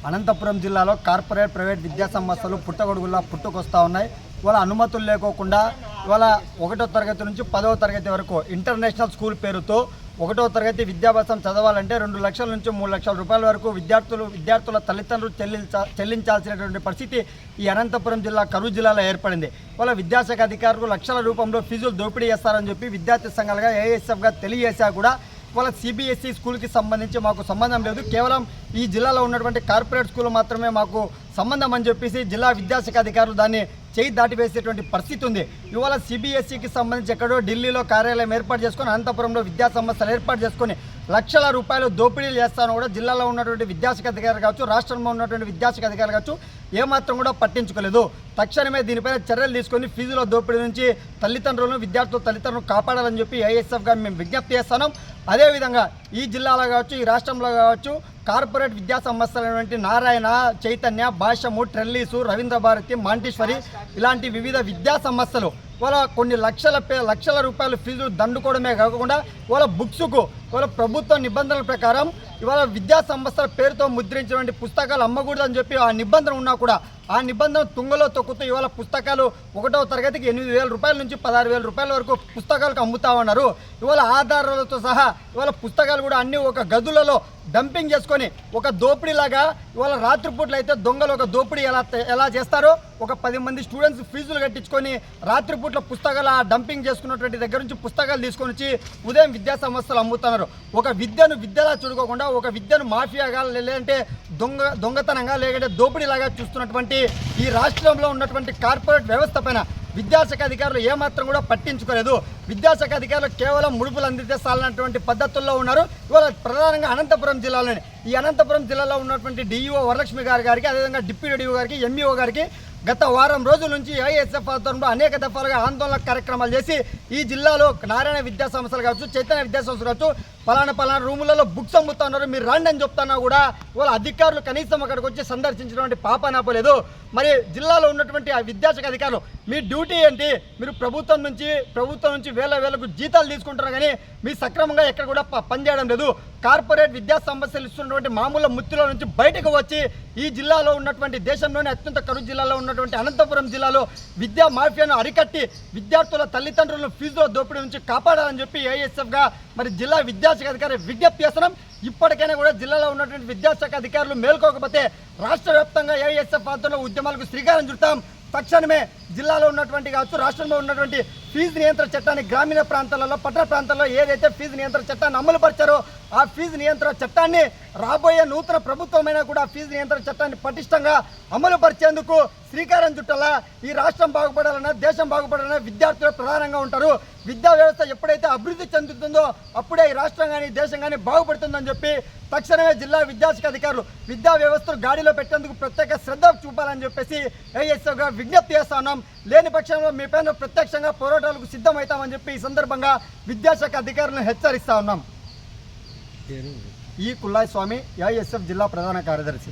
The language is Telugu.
అనంతపురం జిల్లాలో కార్పొరేట్ ప్రైవేట్ విద్యా సంస్థలు పుట్టగొడుగుల్లా పుట్టుకొస్తూ ఉన్నాయి. ఇవాళ అనుమతులు లేకోకుండా ఇవాళ 1వ తరగతి నుంచి 10వ తరగతి వరకు ఇంటర్నేషనల్ స్కూల్ పేరుతో 1వ తరగతి విద్యాభ్యాసం చదవాలంటే 2 లక్షల నుంచి 3 లక్షల రూపాయల వరకు విద్యార్థుల తల్లిదండ్రులు చెల్లించాల్సినటువంటి పరిస్థితి ఈ అనంతపురం జిల్లా కరూరు జిల్లాలో ఏర్పడింది. వాళ్ళ విద్యాశాఖ అధికారులు లక్షల రూపంలో ఫీజులు దోపిడీ చేస్తారని చెప్పి విద్యార్థి సంఘాలుగా ఏఎస్ఎఫ్గా తెలియజేశా కూడా వాళ్ళ సిబిఎస్ఈ స్కూల్కి సంబంధించి మాకు సంబంధం లేదు, కేవలం ఈ జిల్లాలో ఉన్నటువంటి కార్పొరేట్ స్కూల్ మాత్రమే మాకు సంబంధం అని చెప్పేసి జిల్లా విద్యాశాఖ అధికారులు దాన్ని చేయి దాటివేసేటువంటి పరిస్థితి ఉంది. ఇవాళ సిబిఎస్ఈకి సంబంధించి ఎక్కడో ఢిల్లీలో కార్యాలయం ఏర్పాటు చేసుకొని అనంతపురంలో విద్యా సంస్థలు ఏర్పాటు చేసుకొని లక్షల రూపాయలు దోపిడీలు చేస్తాను కూడా జిల్లాలో ఉన్నటువంటి విద్యాశాఖ అధికారులు కావచ్చు, రాష్ట్రంలో ఉన్నటువంటి విద్యాశాఖ అధికారులు కావచ్చు ఏమాత్రం కూడా పట్టించుకోలేదు. తక్షణమే దీనిపైన చర్యలు తీసుకొని ఫీజుల దోపిడీ నుంచి విద్యార్థుల తల్లిదండ్రులను కాపాడాలని చెప్పి ఐఎస్ఎఫ్గా మేము విజ్ఞప్తి చేస్తున్నాం. అదేవిధంగా ఈ జిల్లాలో కావచ్చు, ఈ రాష్ట్రంలో కావచ్చు కార్పొరేట్ విద్యా సంస్థలైనటువంటి నారాయణ, చైతన్య, భాష్యము, ట్రెల్లీసు, రవీంద్ర భారతి, మాంటేశ్వరి ఇలాంటి వివిధ విద్యా సంస్థలు వాళ్ళ కొన్ని లక్షల రూపాయలు ఫీజులు దండుకోవడమే కాకుండా వాళ్ళ బుక్స్కు వాళ్ళ ప్రభుత్వ నిబంధనల ప్రకారం ఇవాళ విద్యా సంస్థల పేరుతో ముద్రించినటువంటి పుస్తకాలు అమ్మకూడదని చెప్పి ఆ నిబంధన ఉన్నా కూడా ఆ నిబంధన తుంగలో తొక్కుతూ ఇవాళ పుస్తకాలు 1వ తరగతికి 8,000 రూపాయల నుంచి 16,000 రూపాయల వరకు పుస్తకాలకు అమ్ముతా ఉన్నారు. ఇవాళ ఆధారాలతో సహా ఇవాళ పుస్తకాలు కూడా అన్ని ఒక గదులలో డంపింగ్ చేసుకొని ఒక దోపిడీలాగా ఇవాళ రాత్రిపూట్లు అయితే దొంగలు ఒక దోపిడీ ఎలా చేస్తారో ఒక 10 మంది స్టూడెంట్స్ ఫీజులు కట్టించుకొని రాత్రిపూట్ల పుస్తకాలు ఆ డంపింగ్ చేసుకున్నటువంటి దగ్గర నుంచి పుస్తకాలు తీసుకొని వచ్చి ఉదయం విద్యా సంస్థలు అమ్ముతున్నారు. ఒక విద్యలా చూడుకోకుండా ఒక విద్యను మాఫియాగా లేదంటే దొంగతనంగా లేదంటే దోపిడీలాగా చూస్తున్నటువంటి ఈ రాష్ట్రంలో ఉన్నటువంటి కార్పొరేట్ వ్యవస్థ పైన విద్యాశాఖ అధికారులు ఏమాత్రం కూడా పట్టించుకోలేదు. విద్యాశాఖ అధికారులు కేవలం ముడుపులు అందితే చాలన్నటువంటి పద్ధతుల్లో ఉన్నారు. ఇవాళ ప్రధానంగా అనంతపురం జిల్లాలోని ఈ అనంతపురం జిల్లాలో ఉన్నటువంటి డిఈఓ వరలక్ష్మి గారికి అదేవిధంగా డిప్యూటీ డిఓ గారికి, ఎంఈఓ గారికి గత వారం రోజుల నుంచి ఐఎస్ఎఫ్ ఆధ్వర్యంలో అనేక దఫాలుగా ఆందోళన కార్యక్రమాలు చేసి ఈ జిల్లాలో నారాయణ విద్యా సంస్థలు కావచ్చు, చైతన్య విద్యా సంస్థలు కావచ్చు పలానా రూములలో బుక్స్ అమ్ముతున్నారు, మీరు రండి అని చెప్తున్నా కూడా వాళ్ళ అధికారులు కనీసం అక్కడికి వచ్చి సందర్శించినటువంటి పాపనాపలేదు. మరి జిల్లాలో ఉన్నటువంటి ఆ విద్యాశాఖ అధికారులు మీ డ్యూటీ ఏంటి? మీరు ప్రభుత్వం నుంచి వేలకు జీతాలు తీసుకుంటున్నారు కానీ మీ సక్రమంగా ఎక్కడ కూడా పనిచేయడం లేదు. కార్పొరేట్ విద్యా సంస్థలు ఇస్తున్నటువంటి మామూలు ముత్తుల నుంచి బయటకు వచ్చి ఈ జిల్లాలో ఉన్నటువంటి దేశంలోని అత్యంత కరువు జిల్లాలో ఉన్నటువంటి అనంతపురం జిల్లాలో విద్యా మాఫియాను అరికట్టి విద్యార్థుల తల్లిదండ్రులను ఫీజుల దోపిడీ నుంచి కాపాడాలని చెప్పి ఏఎస్ఎఫ్గా మరి జిల్లా విద్యాశాఖ అధికారి విజ్ఞప్తి చేస్తున్నాం. ఇప్పటికైనా కూడా జిల్లాలో ఉన్నటువంటి విద్యాశాఖ అధికారులు మేల్కోకపోతే రాష్ట్ర వ్యాప్తంగా ఏఎస్ఎఫ్ ఆధ్వర్యంలో ఉద్యమాలకు శ్రీకారం చుడతాం. తక్షణమే జిల్లాలో ఉన్నటువంటి కావచ్చు, రాష్ట్రంలో ఉన్నటువంటి ఫీజు నియంత్రణ చట్టాన్ని గ్రామీణ ప్రాంతాలలో, పట్టణ ప్రాంతాల్లో ఏదైతే ఫీజు నియంత్రణ చట్టాన్ని అమలు పరిచారో ఆ ఫీజు నియంత్రణ చట్టాన్ని రాబోయే నూతన ప్రభుత్వమైనా కూడా ఫీజు నియంత్రణ చట్టాన్ని పటిష్టంగా అమలు పరిచేందుకు శ్రీకారం చుట్టాలా. ఈ రాష్ట్రం బాగుపడాలన్నా, దేశం బాగుపడాలన్నా విద్యార్థులు ప్రధానంగా ఉంటారు. విద్యా వ్యవస్థ ఎప్పుడైతే అభివృద్ధి చెందుతుందో అప్పుడే ఈ రాష్ట్రం కానీ దేశం కానీ బాగుపడుతుందని చెప్పి తక్షణమే జిల్లా విద్యాశాఖ అధికారులు విద్యా వ్యవస్థను గాడిలో పెట్టేందుకు ప్రత్యేక శ్రద్ధ చూపాలని చెప్పేసి ఏఎస్ఎఫ్గా విజ్ఞప్తి చేస్తా ఉన్నాం. లేని పక్షంలో మీ పైన ప్రత్యక్షంగా పోరాటాలకు సిద్ధమవుతామని చెప్పి ఈ సందర్భంగా విద్యాశాఖ అధికారులను హెచ్చరిస్తా ఉన్నాం. ఈ కుల్లాయి స్వామి, ఏఎస్ఎఫ్ జిల్లా ప్రధాన కార్యదర్శి.